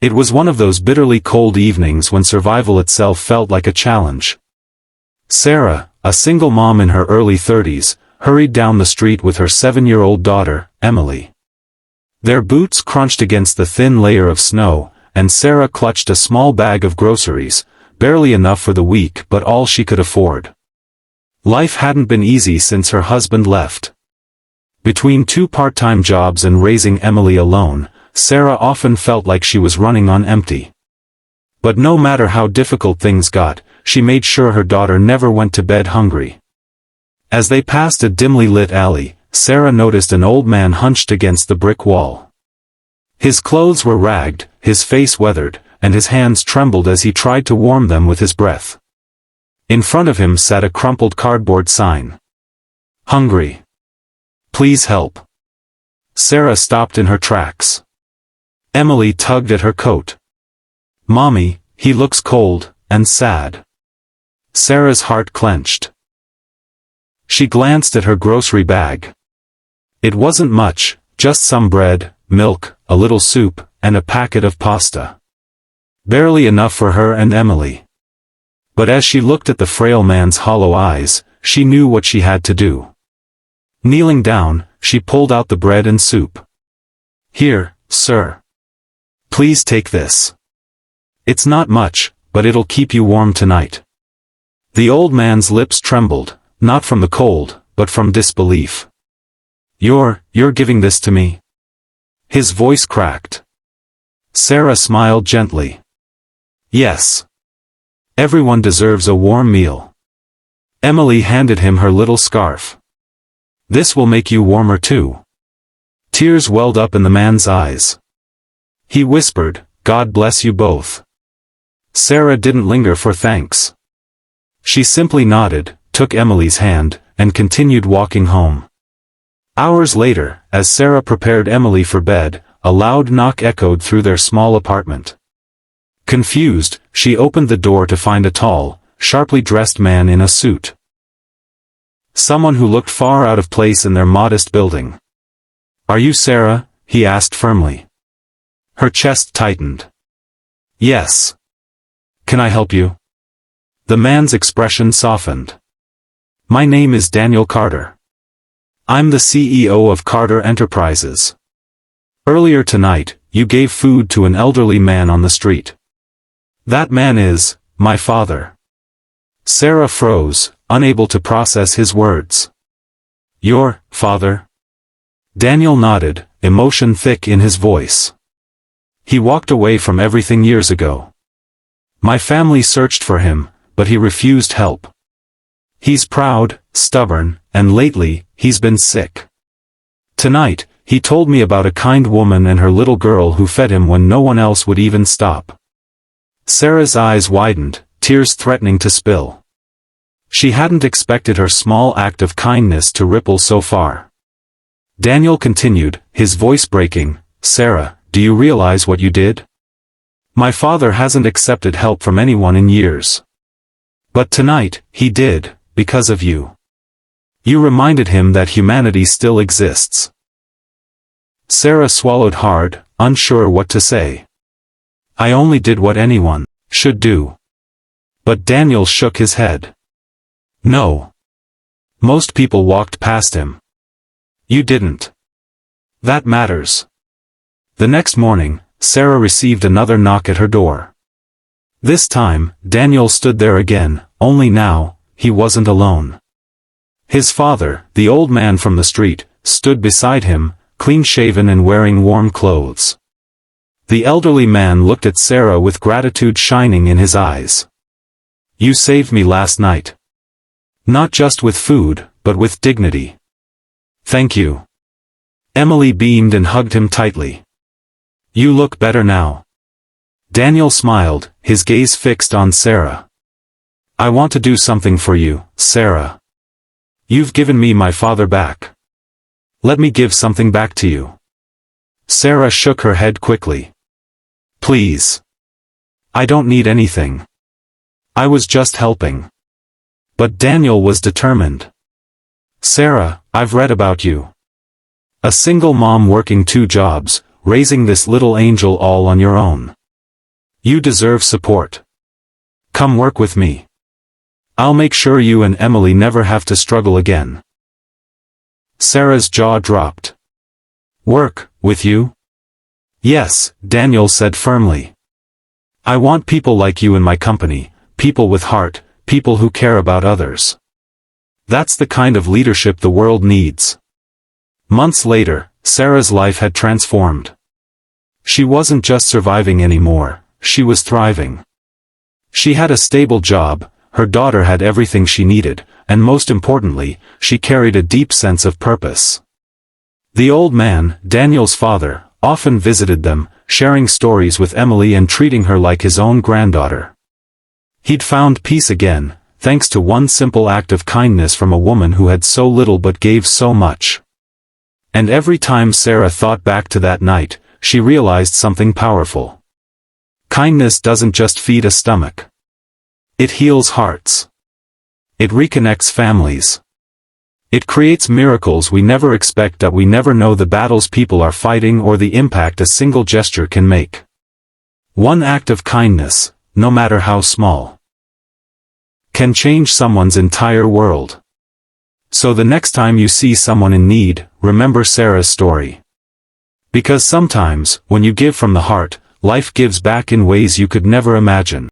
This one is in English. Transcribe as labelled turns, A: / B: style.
A: It was one of those bitterly cold evenings when survival itself felt like a challenge. Sarah, a single mom in her early 30s, hurried down the street with her 7-year-old daughter, Emily. Their boots crunched against the thin layer of snow, and Sarah clutched a small bag of groceries, barely enough for the week but all she could afford. Life hadn't been easy since her husband left. Between 2 part-time jobs and raising Emily alone, Sarah often felt like she was running on empty. But no matter how difficult things got, she made sure her daughter never went to bed hungry. As they passed a dimly lit alley, Sarah noticed an old man hunched against the brick wall. His clothes were ragged, his face weathered, and his hands trembled as he tried to warm them with his breath. In front of him sat a crumpled cardboard sign. "Hungry. Please help." Sarah stopped in her tracks. Emily tugged at her coat. "Mommy, he looks cold and sad." Sarah's heart clenched. She glanced at her grocery bag. It wasn't much, just some bread, milk, a little soup, and a packet of pasta. Barely enough for her and Emily. But as she looked at the frail man's hollow eyes, she knew what she had to do. Kneeling down, she pulled out the bread and soup. "Here, sir. Please take this. It's not much, but it'll keep you warm tonight." The old man's lips trembled, not from the cold, but from disbelief. You're giving this to me?" His voice cracked. Sarah smiled gently. "Yes. Everyone deserves a warm meal." Emily handed him her little scarf. "This will make you warmer too." Tears welled up in the man's eyes. He whispered, "God bless you both." Sarah didn't linger for thanks. She simply nodded, took Emily's hand, and continued walking home. Hours later, as Sarah prepared Emily for bed, a loud knock echoed through their small apartment. Confused, she opened the door to find a tall, sharply dressed man in a suit. Someone who looked far out of place in their modest building. "Are you Sarah?" he asked firmly. Her chest tightened. "Yes. Can I help you?" The man's expression softened. "My name is Daniel Carter. I'm the CEO of Carter Enterprises. Earlier tonight, you gave food to an elderly man on the street. That man is my father." Sarah froze, unable to process his words. "Your father?" Daniel nodded, emotion thick in his voice. "He walked away from everything years ago. My family searched for him, but he refused help. He's proud, stubborn, and lately, he's been sick. Tonight, he told me about a kind woman and her little girl who fed him when no one else would even stop." Sarah's eyes widened, tears threatening to spill. She hadn't expected her small act of kindness to ripple so far. Daniel continued, his voice breaking, "Sarah, do you realize what you did? My father hasn't accepted help from anyone in years. But tonight, he did, because of you. You reminded him that humanity still exists." Sarah swallowed hard, unsure what to say. "I only did what anyone should do." But Daniel shook his head. "No. Most people walked past him. You didn't. That matters." The next morning, Sarah received another knock at her door. This time, Daniel stood there again, only now, he wasn't alone. His father, the old man from the street, stood beside him, clean-shaven and wearing warm clothes. The elderly man looked at Sarah with gratitude shining in his eyes. "You saved me last night. Not just with food, but with dignity. Thank you." Emily beamed and hugged him tightly. "You look better now." Daniel smiled, his gaze fixed on Sarah. "I want to do something for you, Sarah. You've given me my father back. Let me give something back to you." Sarah shook her head quickly. "Please. I don't need anything. I was just helping." But Daniel was determined. "Sarah, I've read about you. A single mom working 2 jobs, raising this little angel all on your own. You deserve support. Come work with me. I'll make sure you and Emily never have to struggle again. Sarah's jaw dropped. Work, with you? Yes, Daniel said firmly. I want people like you in my company, people with heart, people who care about others. That's the kind of leadership the world needs. Months later, Sarah's life had transformed. She wasn't just surviving anymore, she was thriving. She had a stable job, her daughter had everything she needed, and most importantly, she carried a deep sense of purpose. The old man, Daniel's father, often visited them, sharing stories with Emily and treating her like his own granddaughter. He'd found peace again, thanks to one simple act of kindness from a woman who had so little but gave so much. And every time Sarah thought back to that night, she realized something powerful. Kindness doesn't just feed a stomach. It heals hearts. It reconnects families. It creates miracles we never expect, that we never know the battles people are fighting or the impact a single gesture can make. One act of kindness, no matter how small, can change someone's entire world. So the next time you see someone in need, remember Sarah's story. Because sometimes, when you give from the heart, life gives back in ways you could never imagine.